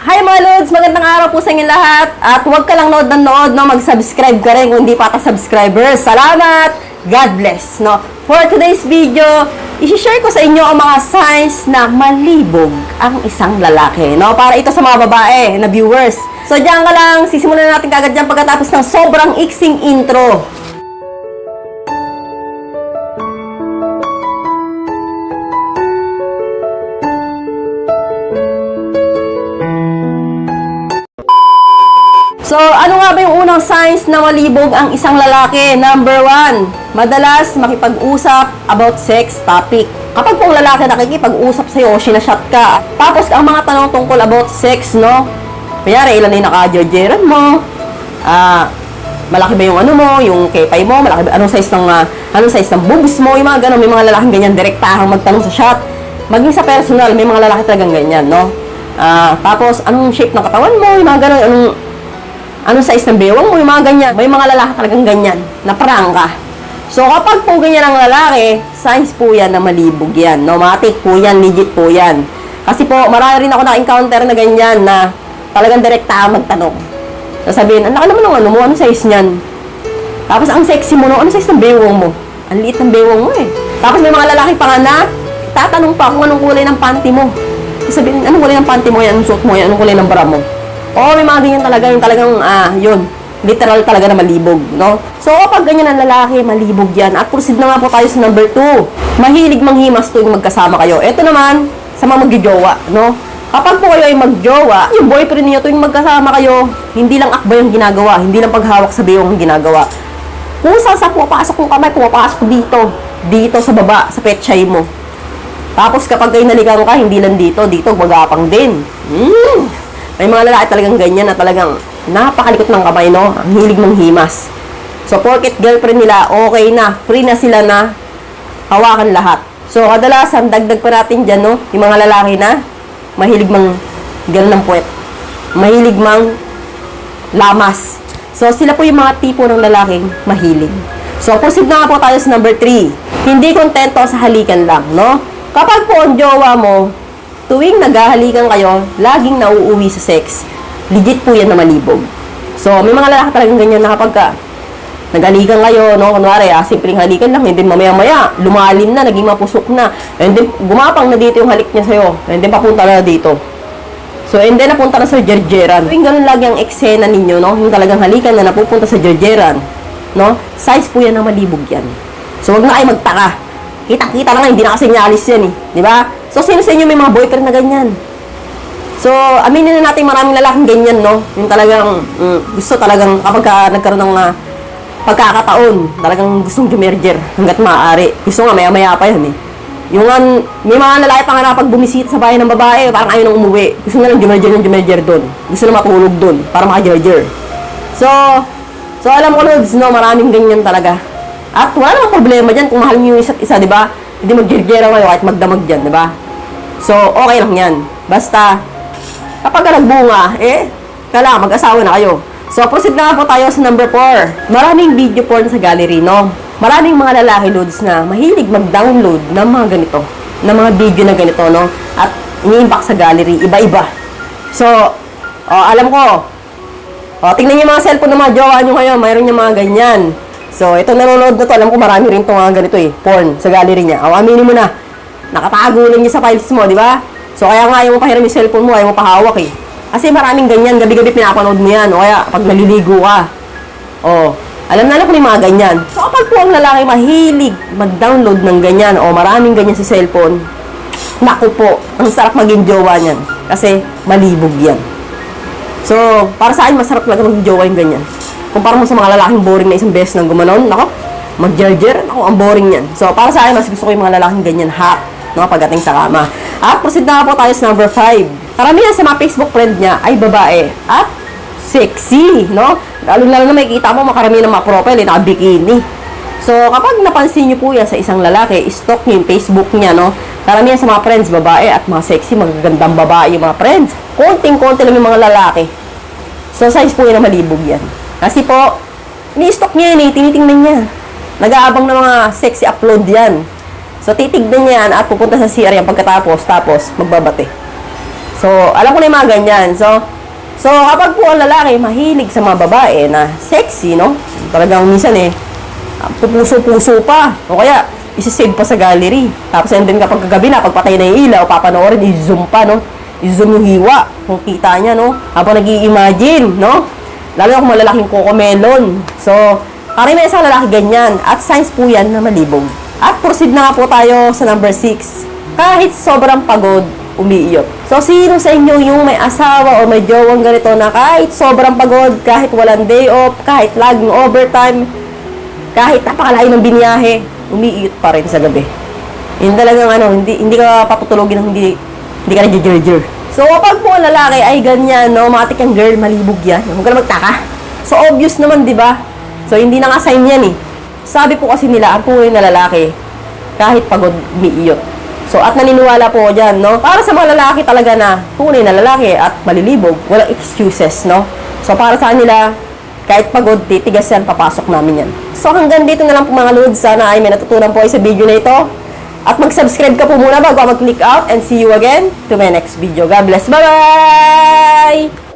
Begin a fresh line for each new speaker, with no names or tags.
Hi mga Lods! Magandang araw po sa inyo lahat. At huwag ka lang nood ng nood, no? Mag-subscribe ka rin kung hindi pa subscribers. Salamat! God bless! No? For today's video, isi-share ko sa inyo ang mga signs na malibog ang isang lalaki. No? Para ito sa mga babae na viewers. So diyan ka lang, sisimulan natin kagad dyan pagkatapos ng sobrang iksing intro. So, ano nga ba yung unang signs na malibog ang isang lalaki? Number 1, madalas makipag-usap about sex topic. Kapag pong lalaki nakikipag-usap sa'yo o sinashot ka, tapos ang mga tanong tungkol about sex, no? Kanyari, ilan na yung naka-jerjeran mo? Malaki ba yung ano mo? Yung kepay mo? Malaki ba? Anong size ng boobs mo? Yung mga ganun, may mga lalaking ganyan, direktahang magtanong sa shot. Maging sa personal, may mga lalaki talagang ganyan, no? Tapos, anong shape ng katawan mo? Yung mga ganun, anong size ng bewang mo, yung mga ganyan. May mga lalaki talagang ganyan, na prangka. So, kapag po ganyan ang lalaki, signs po yan na malibog yan. No? Matik po yan, legit po yan. Kasi po, marami rin ako na-encounter na ganyan na talagang direkta magtanong. Sasabihin, ang laki naman ng ano mo, anong size niyan? Tapos, ang sexy mo, no? Anong size ng bewang mo? Ang liit ng bewang mo eh. Tapos, may mga lalaki pa nga na, tatanong pa kung anong kulay ng panty mo. Sasabihin, anong kulay ng panty mo yan? Anong suot mo yan? Anong kulay ng bra mo? May mga ganyan talaga, yung talagang, yun, literal talaga na malibog, no? So, kapag ganyan ang lalaki, malibog yan. At proceed na nga po tayo sa number 2. Mahilig manghimas tuwing magkasama kayo. Ito naman, sa mga magjojowa, no? Kapag po kayo ay magjowa, yung boyfriend niyo tuwing magkasama kayo, hindi lang akbay yung ginagawa, hindi lang paghawak sa bewang ang ginagawa. Kung saan sa pumapasok yung kamay, pumapasok dito sa baba, sa petchay mo. Tapos kapag kayo naligaw ka, hindi lang dito magapang din. May mga lalaki talagang ganyan na talagang napakalikot ng kamay, no? Ang hilig manghimas. So, porket girlfriend nila, okay na. Free na sila na hawakan lahat. So, kadalasan, dagdag pa natin dyan, no? Yung mga lalaki na mahilig mang ganun ng puwet. Mahilig mang lamas. So, sila po yung mga tipo ng lalaking mahilig. So, proceed na nga po tayo sa number 3. Hindi kontento sa halikan lang, no? Kapag po ang jowa mo, tuwing naghahalikan kayo, laging nauuwi sa sex. Legit po yan na malibog. So, may mga lalaki talagang ganyan na kapag naghalikan kayo, no? Kunwari, simpleng halikan lang, and then mamaya-maya, lumalim na, naging mapusok na, and then gumapang na dito yung halik niya sa'yo, and then papunta na dito. So, and then napunta na sa jerjeran. Tuwing ganun lagi ang eksena ninyo, no? Yung talagang halikan na napupunta sa jerjeran, no? Size po yan na malibog yan. So, huwag na kayo magtaka. Kita-kita na nga, hindi na kasi nyalis yan eh. Di ba? So, sino sa inyo may mga boyfriend na ganyan? So, aminin na natin maraming lalaking ganyan, no? Yung talagang, gusto talagang, kapag nagkaroon ng pagkakataon, talagang gustong jumerger hanggat maaari. Gusto nga, maya-maya pa yan eh. Yung, may mga lalaki pa nga na pag bumisit sa bahay ng babae, parang ayaw nang umuwi. Gusto na lang jumerger doon. Gusto na matulog doon, para makajerger. So, alam ko, Lods, no? Maraming ganyan talaga. At wala namang problema dyan kung mahal niyo yung isa't isa, di ba? Hindi magjerjera kayo kahit magdamag dyan, di ba? So, okay lang yan. Basta, kapag nagbunga, kailangan mag-asawa na kayo. So, proceed na po tayo sa number 4. Maraming video porn sa gallery, no? Maraming mga lalaki, Lods, na mahilig mag-download ng mga ganito, ng mga video na ganito, no? At ini-impact sa gallery, iba-iba. So, alam ko, tingnan niyo yung mga cellphone ng mga jowa nyo ngayon, mayroon yung mga ganyan. So, ito nanonood na to, alam ko marami rin itong ganito porn sa gallery niya. Aminin mo na, nakatago lang niya sa files mo, di ba? So, kaya nga ayaw mo pahiram yung cellphone mo, ayaw mo pahawak eh. Kasi maraming ganyan, gabi-gabi pinapanood mo yan, o kaya pag naliligo ka. Alam na kung yung mga ganyan. So, kapag po ang lalaki mahilig mag-download ng ganyan, o maraming ganyan sa cellphone, naku po, ang sarap maging jowa niyan. Kasi malibog yan. So, para sa akin, masarap talaga maging jowa yung ganyan. Kumpara mo sa mga lalaking boring na isang beses nang gumanon, nako, mag-jerjer, ako, ang boring yan. So, para sa akin, mas gusto ko yung mga lalaking ganyan, hot, no, pagdating sa kama. At proceed na po tayo sa number 5. Karamihan sa mga Facebook friend niya ay babae at sexy, no? Lalo na makikita mo makaramihan ng mga profile, naka-bikini. So, kapag napansin niyo po yan sa isang lalaki, stalk niyo yung Facebook niya, no? Karamihan sa mga friends, babae at mga sexy, magagandang babae yung mga friends. Konting-konti lang yung mga lalaki. So, size po yan na malibog yan. Kasi po, ni-stock niya yan tinitingnan niya. Nag-aabang ng mga sexy upload yan. So, titignan niya yan at pupunta sa CR yan pagkatapos, tapos magbabate. So, So, alam ko na yung mga ganyan. So kapag po ang lalaki mahilig sa mga babae na sexy, no? Talagang minsan pupuso-puso pa. O kaya, isi-save pa sa gallery. Tapos and then kapag kagabi na, pagpatay na yung ilaw, papanoorin, i-zoom pa, no? I-zoom yung hiwa, kung kita niya, no? Habang nag-i-imagine, no? Lalo na kung malalaking cocomelon. So, karamihan sa lalaki ganyan. At signs po yan na malibog. At proceed na nga po tayo sa number 6. Kahit sobrang pagod, umiiyot. So, sino sa inyo yung may asawa o may jowang ganito na kahit sobrang pagod, kahit walang day off, kahit laging overtime, kahit napakalayo ng biniyahe, umiiyot pa rin sa gabi. Yun talagang hindi ka paputulogin ng hindi ka nag-jerjer. So, kapag po ang lalaki ay ganyan, no, matik ang girl, malibog yan. Huwag ka na magtaka. So, obvious naman, di ba? So, hindi na nga sign yan eh. Sabi po kasi nila, ang tunay na lalaki, kahit pagod, umiiyot. So, at naniniwala po dyan, no? Para sa mga lalaki talaga na tunay na lalaki at malilibog, walang excuses, no? So, para sa kanila, kahit pagod, titigas yan, papasok namin yan. So, hanggang dito na lang po mga lods. Sana ay may natutunan po ay sa video na ito. At mag-subscribe ka po muna bago mag-click out and see you again to my next video. God bless. Bye-bye!